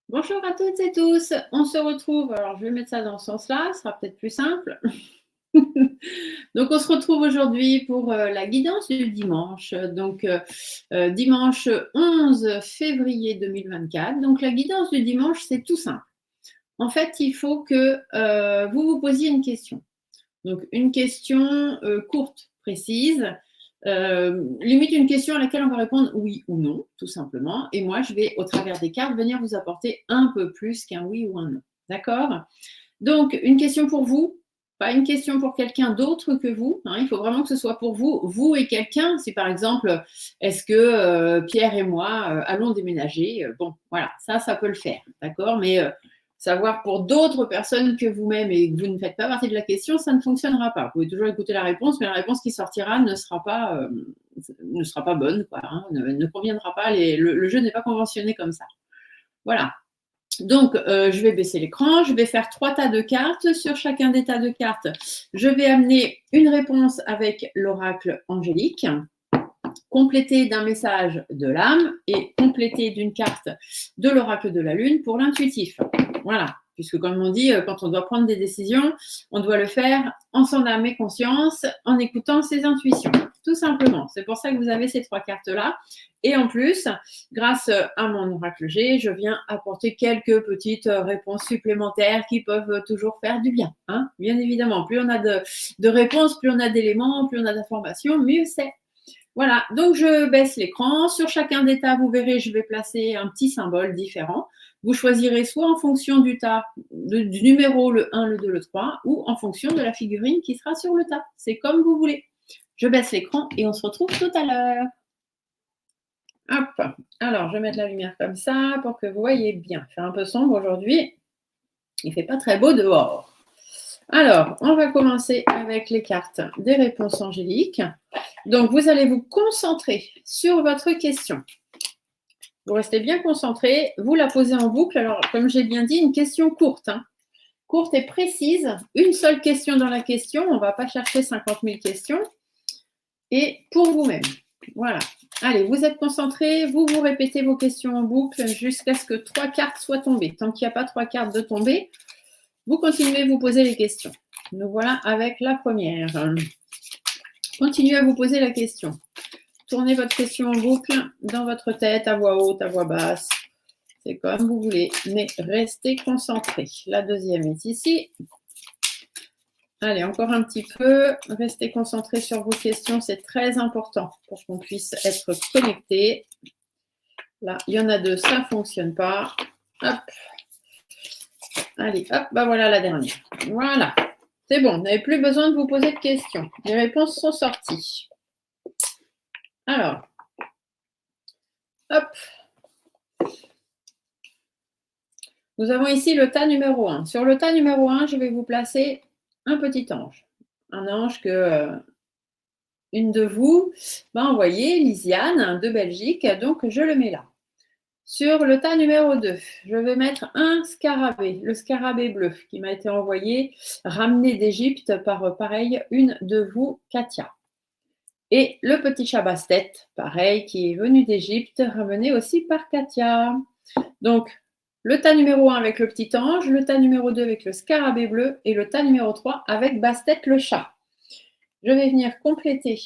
Bonjour à toutes et tous, on se retrouve, alors je vais mettre ça dans ce sens-là, ce sera peut-être plus simple. Donc on se retrouve aujourd'hui pour la guidance du dimanche, donc dimanche 11 février 2024. Donc la guidance du dimanche, c'est tout simple. En fait, il faut que vous vous posiez une question. Donc une question courte, précise, limite une question à laquelle on va répondre oui ou non, tout simplement. Et moi, je vais, au travers des cartes, venir vous apporter un peu plus qu'un oui ou un non. D'accord? Donc, une question pour vous, pas une question pour quelqu'un d'autre que vous. Hein, il faut vraiment que ce soit pour vous, vous et quelqu'un. Si par exemple, est-ce que Pierre et moi allons déménager? Bon, voilà, ça peut le faire. D'accord? Mais savoir pour d'autres personnes que vous-même et que vous ne faites pas partie de la question, ça ne fonctionnera pas. Vous pouvez toujours écouter la réponse, mais la réponse qui sortira ne sera pas bonne, quoi, hein, ne conviendra pas. Le jeu n'est pas conventionné comme ça. Voilà. Donc, je vais baisser l'écran, je vais faire 3 tas de cartes. Sur chacun des tas de cartes, je vais amener une réponse avec l'oracle angélique, complétée d'un message de l'âme et complétée d'une carte de l'oracle de la lune pour l'intuitif. Voilà, puisque comme on dit, quand on doit prendre des décisions, on doit le faire en son âme et conscience, en écoutant ses intuitions, tout simplement. C'est pour ça que vous avez ces 3 cartes-là. Et en plus, grâce à mon oracle G, je viens apporter quelques petites réponses supplémentaires qui peuvent toujours faire du bien, hein, bien évidemment. Plus on a de réponses, plus on a d'éléments, plus on a d'informations, mieux c'est. Voilà, donc je baisse l'écran. Sur chacun des tas, vous verrez, je vais placer un petit symbole différent. Vous choisirez soit en fonction du tas, du numéro, le 1, le 2, le 3, ou en fonction de la figurine qui sera sur le tas. C'est comme vous voulez. Je baisse l'écran et on se retrouve tout à l'heure. Hop, alors je vais mettre la lumière comme ça pour que vous voyez bien. Il fait un peu sombre aujourd'hui. Il ne fait pas très beau dehors. Alors, on va commencer avec les cartes des réponses angéliques. Donc, vous allez vous concentrer sur votre question. Vous restez bien concentré, vous la posez en boucle. Alors, comme j'ai bien dit, une question courte. Hein. Courte et précise. Une seule question dans la question. On ne va pas chercher 50 000 questions. Et pour vous-même. Voilà. Allez, vous êtes concentrés, vous répétez vos questions en boucle jusqu'à ce que 3 cartes soient tombées. Tant qu'il n'y a pas 3 cartes de tombées, vous continuez à vous poser les questions. Nous voilà avec la première. Continuez à vous poser la question. Tournez votre question en boucle dans votre tête, à voix haute, à voix basse. C'est comme vous voulez, mais restez concentrés. La deuxième est ici. Allez, encore un petit peu. Restez concentrés sur vos questions, c'est très important pour qu'on puisse être connecté. Là, il y en a 2, ça ne fonctionne pas. Hop. Allez, hop, bah voilà la dernière. Voilà. C'est bon, vous n'avez plus besoin de vous poser de questions. Les réponses sont sorties. Alors, hop. Nous avons ici le tas numéro 1. Sur le tas numéro 1, je vais vous placer un petit ange. Un ange que une de vous m'a envoyé, Lisiane de Belgique, donc je le mets là. Sur le tas numéro 2, je vais mettre un scarabée, le scarabée bleu qui m'a été envoyé, ramené d'Égypte par, pareil, une de vous, Katia. Et le petit chat basse-tête, pareil, qui est venu d'Égypte, ramené aussi par Katia. Donc, le tas numéro 1 avec le petit ange, le tas numéro 2 avec le scarabée bleu et le tas numéro 3 avec basse-tête le chat. je vais venir compléter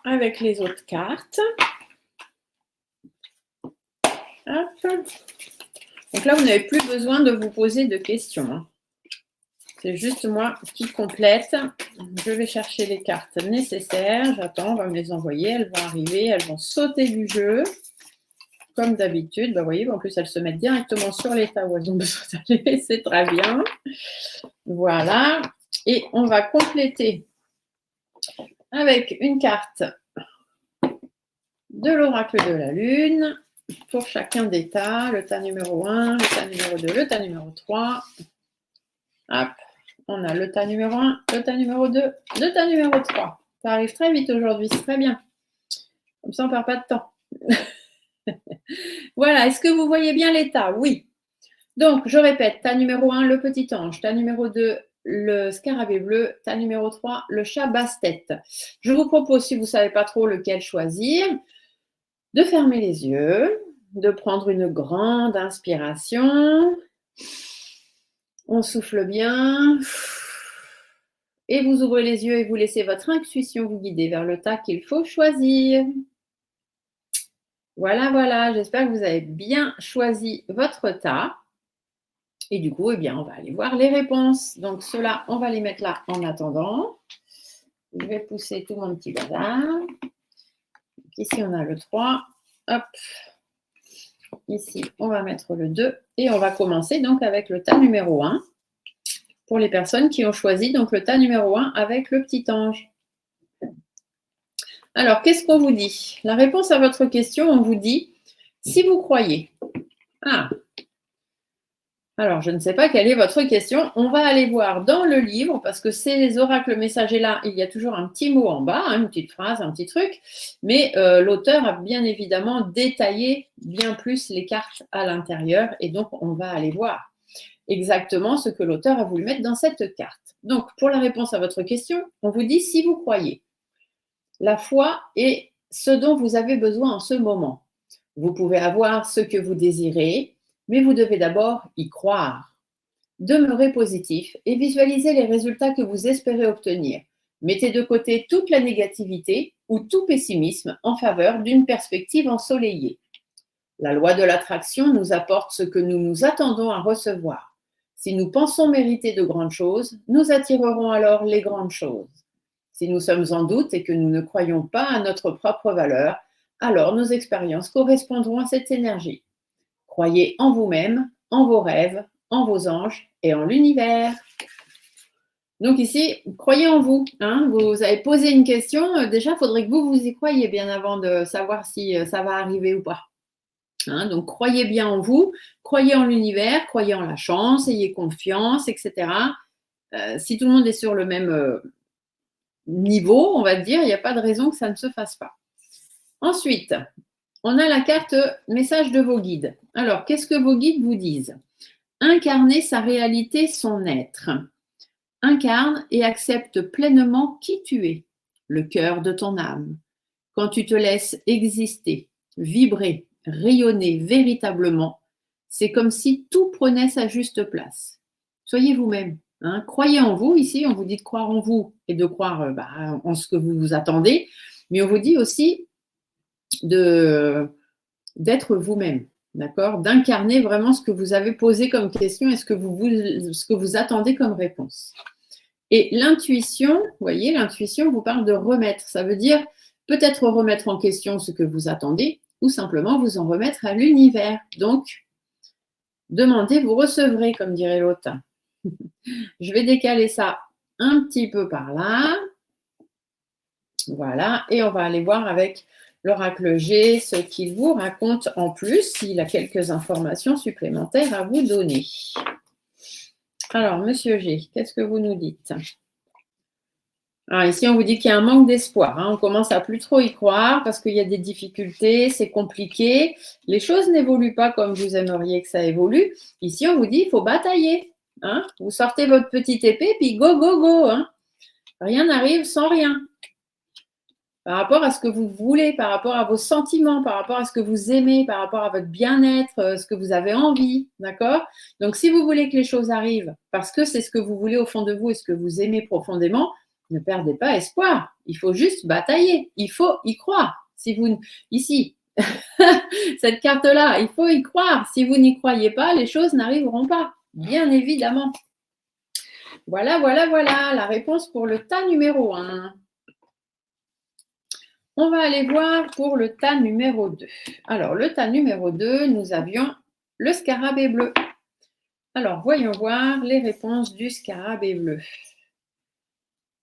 avec les autres cartes. Hop. Donc là, vous n'avez plus besoin de vous poser de questions. C'est juste moi qui complète. Je vais chercher les cartes nécessaires. J'attends, on va me les envoyer. Elles vont arriver, elles vont sauter du jeu. Comme d'habitude. Bah, vous voyez, en plus, elles se mettent directement sur l'état où elles ont besoin d'aller. C'est très bien. Voilà. Et on va compléter avec une carte de l'oracle de la Lune pour chacun des tas. Le tas numéro 1, le tas numéro 2, le tas numéro 3. Hop. On a le tas numéro 1, le tas numéro 2, le tas numéro 3. Ça arrive très vite aujourd'hui, c'est très bien. Comme ça, on ne perd pas de temps. Voilà, est-ce que vous voyez bien les tas? Oui. Donc, je répète, tas numéro 1, le petit ange, tas numéro 2, le scarabée bleu, tas numéro 3, le chat basse-tête. Je vous propose, si vous ne savez pas trop lequel choisir, de fermer les yeux, de prendre une grande inspiration. On souffle bien. Et vous ouvrez les yeux et vous laissez votre intuition vous guider vers le tas qu'il faut choisir. Voilà, voilà. J'espère que vous avez bien choisi votre tas. Et du coup, eh bien, on va aller voir les réponses. Donc, ceux-là, on va les mettre là en attendant. Je vais pousser tout mon petit bazar. Donc, ici, on a le 3. Hop. Ici, on va mettre le 2. Et on va commencer donc avec le tas numéro 1. Pour les personnes qui ont choisi donc le tas numéro 1 avec le petit ange. Alors, qu'est-ce qu'on vous dit? La réponse à votre question, on vous dit, si vous croyez. Ah, alors je ne sais pas quelle est votre question. On va aller voir dans le livre, parce que ces oracles messagers là, il y a toujours un petit mot en bas, hein, une petite phrase, un petit truc, mais l'auteur a bien évidemment détaillé bien plus les cartes à l'intérieur, et donc on va aller voir exactement ce que l'auteur a voulu mettre dans cette carte. Donc, pour la réponse à votre question, on vous dit si vous croyez. La foi est ce dont vous avez besoin en ce moment. Vous pouvez avoir ce que vous désirez, mais vous devez d'abord y croire. Demeurez positif et visualisez les résultats que vous espérez obtenir. Mettez de côté toute la négativité ou tout pessimisme en faveur d'une perspective ensoleillée. La loi de l'attraction nous apporte ce que nous nous attendons à recevoir. Si nous pensons mériter de grandes choses, nous attirerons alors les grandes choses. Si nous sommes en doute et que nous ne croyons pas à notre propre valeur, alors nos expériences correspondront à cette énergie. Croyez en vous-même, en vos rêves, en vos anges et en l'univers. Donc ici, croyez en vous. Hein, vous avez posé une question, déjà, il faudrait que vous y croyiez bien avant de savoir si ça va arriver ou pas. Hein, donc, croyez bien en vous, croyez en l'univers, croyez en la chance, ayez confiance, etc. Si tout le monde est sur le même niveau, on va dire, il n'y a pas de raison que ça ne se fasse pas. Ensuite, on a la carte message de vos guides. Alors, qu'est-ce que vos guides vous disent? Incarner sa réalité, son être. Incarne et accepte pleinement qui tu es, le cœur de ton âme. Quand tu te laisses exister, vibrer, rayonner véritablement, c'est comme si tout prenait sa juste place. Soyez vous-même. Hein, croyez en vous. Ici, on vous dit de croire en vous et de croire en ce que vous vous attendez, mais on vous dit aussi d'être vous-même, d'accord? D'incarner vraiment ce que vous avez posé comme question et ce que vous attendez comme réponse. Et l'intuition, vous voyez, l'intuition vous parle de remettre. Ça veut dire peut-être remettre en question ce que vous attendez ou simplement vous en remettre à l'univers. Donc, demandez, vous recevrez, comme dirait l'autre. Je vais décaler ça un petit peu par là. Voilà, et on va aller voir avec l'oracle G ce qu'il vous raconte en plus, s'il a quelques informations supplémentaires à vous donner. Alors, monsieur G, qu'est-ce que vous nous dites? Alors ici, on vous dit qu'il y a un manque d'espoir. Hein. On commence à plus trop y croire parce qu'il y a des difficultés, c'est compliqué. Les choses n'évoluent pas comme vous aimeriez que ça évolue. Ici, on vous dit qu'il faut batailler. Hein. Vous sortez votre petite épée, puis go, go, go. Hein. Rien n'arrive sans rien. par rapport à ce que vous voulez, par rapport à vos sentiments, par rapport à ce que vous aimez, par rapport à votre bien-être, ce que vous avez envie, d'accord? Donc, si vous voulez que les choses arrivent parce que c'est ce que vous voulez au fond de vous et ce que vous aimez profondément, ne perdez pas espoir. Il faut juste batailler. Il faut y croire. Si vous, ici, cette carte-là, il faut y croire. Si vous n'y croyez pas, les choses n'arriveront pas, bien évidemment. Voilà, voilà, voilà la réponse pour le tas numéro 1. On va aller voir pour le tas numéro 2. Alors, le tas numéro 2, nous avions le scarabée bleu. Alors, voyons voir les réponses du scarabée bleu.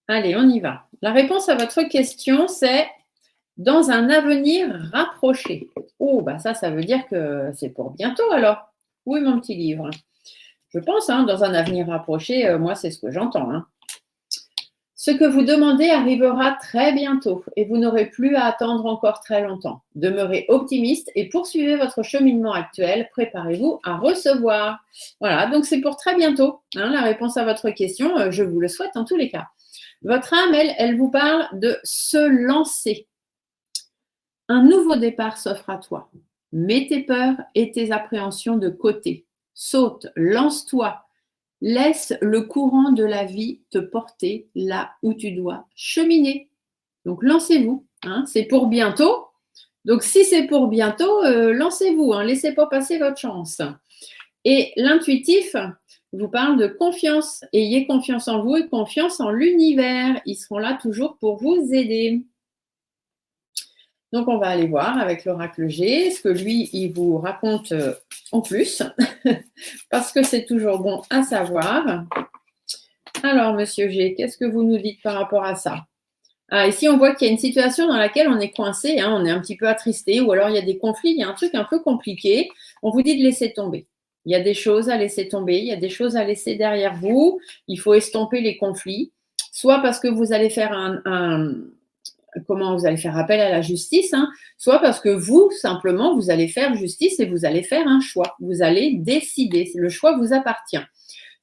Allez, on y va. La réponse à votre question, c'est dans un avenir rapproché. Oh, bah ça veut dire que c'est pour bientôt alors. Oui, mon petit livre. Je pense, dans un avenir rapproché, moi, c'est ce que j'entends. Ce que vous demandez arrivera très bientôt et vous n'aurez plus à attendre encore très longtemps. Demeurez optimiste et poursuivez votre cheminement actuel. Préparez-vous à recevoir. Voilà, donc c'est pour très bientôt, la réponse à votre question. Je vous le souhaite en tous les cas. Votre âme, elle vous parle de se lancer. Un nouveau départ s'offre à toi. Mets tes peurs et tes appréhensions de côté. Saute, lance-toi. Laisse le courant de la vie te porter là où tu dois cheminer. Donc, lancez-vous. C'est pour bientôt. Donc, si c'est pour bientôt, lancez-vous. Laissez pas passer votre chance. Et l'intuitif vous parle de confiance. Ayez confiance en vous et confiance en l'univers. Ils seront là toujours pour vous aider. Donc, on va aller voir avec l'oracle G ce que lui, il vous raconte en plus, parce que c'est toujours bon à savoir. Alors, monsieur G, qu'est-ce que vous nous dites par rapport à ça? Ici, on voit qu'il y a une situation dans laquelle on est coincé, on est un petit peu attristé, ou alors il y a des conflits, il y a un truc un peu compliqué. On vous dit de laisser tomber. Il y a des choses à laisser tomber, il y a des choses à laisser derrière vous. Il faut estomper les conflits, soit parce que vous allez faire vous allez faire appel à la justice, soit parce que vous, simplement, vous allez faire justice et vous allez faire un choix. Vous allez décider. Le choix vous appartient.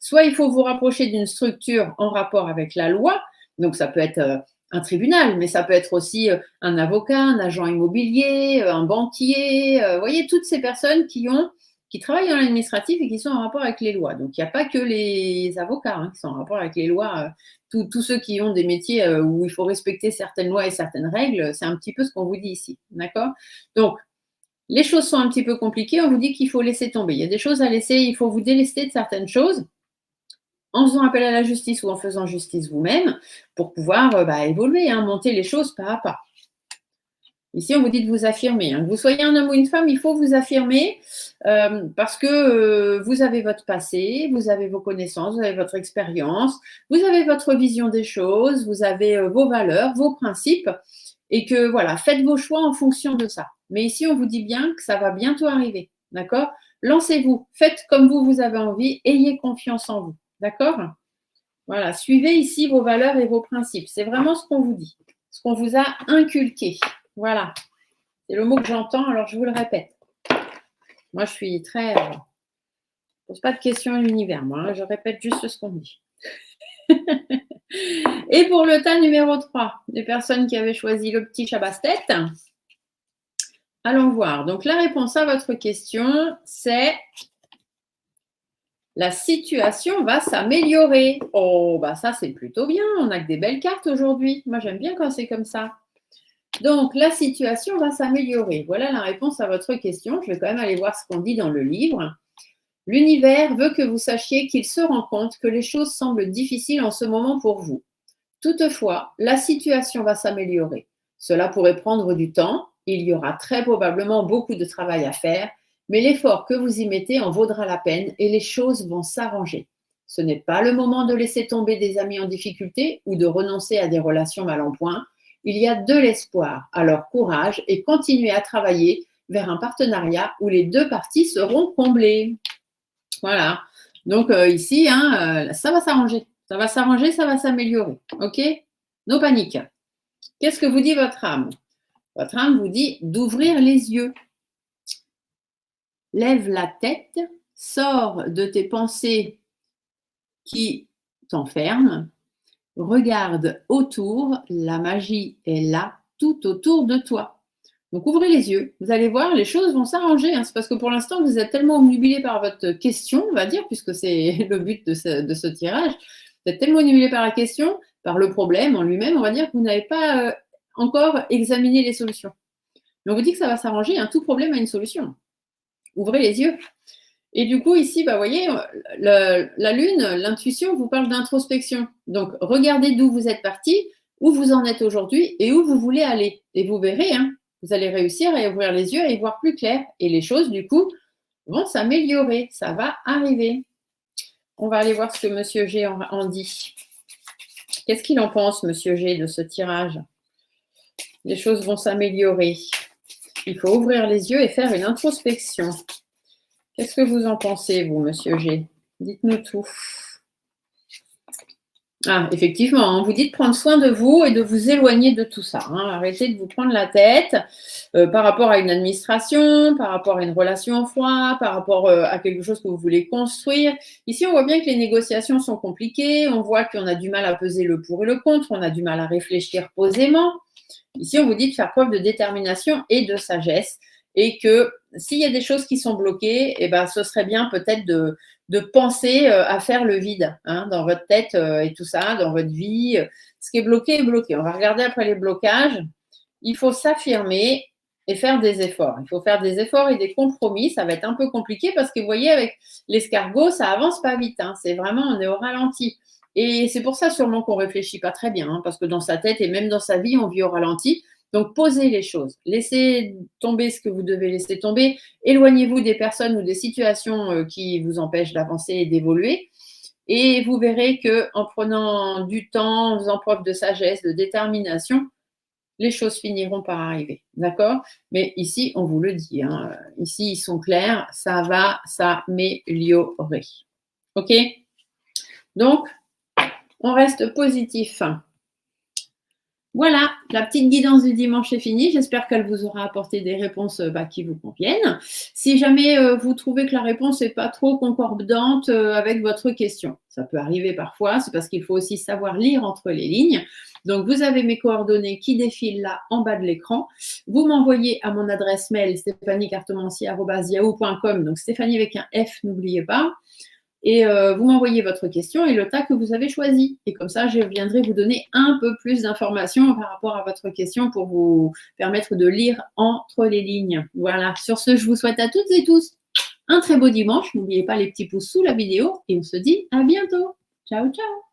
Soit il faut vous rapprocher d'une structure en rapport avec la loi, donc ça peut être un tribunal, mais ça peut être aussi un avocat, un agent immobilier, un banquier, vous voyez, toutes ces personnes qui travaillent dans l'administratif et qui sont en rapport avec les lois. Donc, il n'y a pas que les avocats qui sont en rapport avec les lois. Tous ceux qui ont des métiers où il faut respecter certaines lois et certaines règles, c'est un petit peu ce qu'on vous dit ici. D'accord? Donc, les choses sont un petit peu compliquées. On vous dit qu'il faut laisser tomber. Il y a des choses à laisser. Il faut vous délester de certaines choses en faisant appel à la justice ou en faisant justice vous-même pour pouvoir évoluer, monter les choses pas à pas. Ici, on vous dit de vous affirmer. Que vous soyez un homme ou une femme, il faut vous affirmer parce que vous avez votre passé, vous avez vos connaissances, vous avez votre expérience, vous avez votre vision des choses, vous avez vos valeurs, vos principes et que voilà, faites vos choix en fonction de ça. Mais ici, on vous dit bien que ça va bientôt arriver. D'accord? Lancez-vous, faites comme vous avez envie, ayez confiance en vous. D'accord? Voilà, suivez ici vos valeurs et vos principes. C'est vraiment ce qu'on vous dit, ce qu'on vous a inculqué. Voilà, c'est le mot que j'entends, alors je vous le répète. Moi, je suis très... je ne pose pas de questions à l'univers, moi. Je répète juste ce qu'on me dit. Et pour le tas numéro 3, les personnes qui avaient choisi le petit Chabastet, allons voir. Donc, la réponse à votre question, c'est... La situation va s'améliorer. Oh, ça, c'est plutôt bien. On n'a que des belles cartes aujourd'hui. Moi, j'aime bien quand c'est comme ça. Donc, la situation va s'améliorer. Voilà la réponse à votre question. Je vais quand même aller voir ce qu'on dit dans le livre. L'univers veut que vous sachiez qu'il se rend compte que les choses semblent difficiles en ce moment pour vous. Toutefois, la situation va s'améliorer. Cela pourrait prendre du temps. Il y aura très probablement beaucoup de travail à faire, mais l'effort que vous y mettez en vaudra la peine et les choses vont s'arranger. Ce n'est pas le moment de laisser tomber des amis en difficulté ou de renoncer à des relations mal en point. Il y a de l'espoir, alors courage et continuez à travailler vers un partenariat où les deux parties seront comblées. Voilà. Donc ici, ça va s'arranger. Ça va s'arranger, ça va s'améliorer. OK? No panique. Qu'est-ce que vous dit votre âme? Votre âme vous dit d'ouvrir les yeux. Lève la tête, sors de tes pensées qui t'enferment. Regarde autour, la magie est là tout autour de toi. Donc, ouvrez les yeux. Vous allez voir, les choses vont s'arranger. Hein. C'est parce que pour l'instant, vous êtes tellement omnubilé par votre question, on va dire, puisque c'est le but de ce tirage. Vous êtes tellement omnubilé par la question, par le problème en lui-même, on va dire que vous n'avez pas encore examiné les solutions. Mais on vous dit que ça va s'arranger. Hein. Tout problème a une solution. Ouvrez les yeux. Et du coup, ici, vous voyez, la Lune, l'intuition vous parle d'introspection. Donc, regardez d'où vous êtes parti, où vous en êtes aujourd'hui et où vous voulez aller. Et vous verrez, hein, vous allez réussir à ouvrir les yeux et y voir plus clair. Et les choses, du coup, vont s'améliorer. Ça va arriver. On va aller voir ce que Monsieur G en dit. Qu'est-ce qu'il en pense, Monsieur G, de ce tirage? Les choses vont s'améliorer. Il faut ouvrir les yeux et faire une introspection. Qu'est-ce que vous en pensez, vous, Monsieur G? Dites-nous tout. Ah, effectivement, on vous dit de prendre soin de vous et de vous éloigner de tout ça. Hein. Arrêtez de vous prendre la tête par rapport à une administration, par rapport à une relation en froid, par rapport à quelque chose que vous voulez construire. Ici, on voit bien que les négociations sont compliquées. On voit qu'on a du mal à peser le pour et le contre. On a du mal à réfléchir posément. Ici, on vous dit de faire preuve de détermination et de sagesse. Et que s'il y a des choses qui sont bloquées, eh ben, ce serait bien peut-être de penser à faire le vide hein, dans votre tête et tout ça, dans votre vie. Ce qui est bloqué est bloqué. On va regarder après les blocages. Il faut s'affirmer et faire des efforts. Il faut faire des efforts et des compromis. Ça va être un peu compliqué parce que vous voyez, avec l'escargot, ça avance pas vite. Hein. C'est vraiment, on est au ralenti. Et c'est pour ça sûrement qu'on réfléchit pas très bien, hein, parce que dans sa tête et même dans sa vie, on vit au ralenti. Donc, posez les choses. Laissez tomber ce que vous devez laisser tomber. Éloignez-vous des personnes ou des situations qui vous empêchent d'avancer et d'évoluer. Et vous verrez qu'en prenant du temps, en faisant preuve de sagesse, de détermination, les choses finiront par arriver. D'accord? Mais ici, on vous le dit. Hein, ici, ils sont clairs. Ça va s'améliorer. OK? Donc, on reste positif. Voilà, la petite guidance du dimanche est finie. J'espère qu'elle vous aura apporté des réponses qui vous conviennent. Si jamais vous trouvez que la réponse n'est pas trop concordante avec votre question, ça peut arriver parfois, c'est parce qu'il faut aussi savoir lire entre les lignes. Donc, vous avez mes coordonnées qui défilent là en bas de l'écran. Vous m'envoyez à mon adresse mail stéphaniecartomancier@yahoo.com, donc Stéphanie avec un F, n'oubliez pas. Et vous m'envoyez votre question et le tas que vous avez choisi. Et comme ça, je viendrai vous donner un peu plus d'informations par rapport à votre question pour vous permettre de lire entre les lignes. Voilà, sur ce, je vous souhaite à toutes et tous un très beau dimanche. N'oubliez pas les petits pouces sous la vidéo et on se dit à bientôt. Ciao, ciao.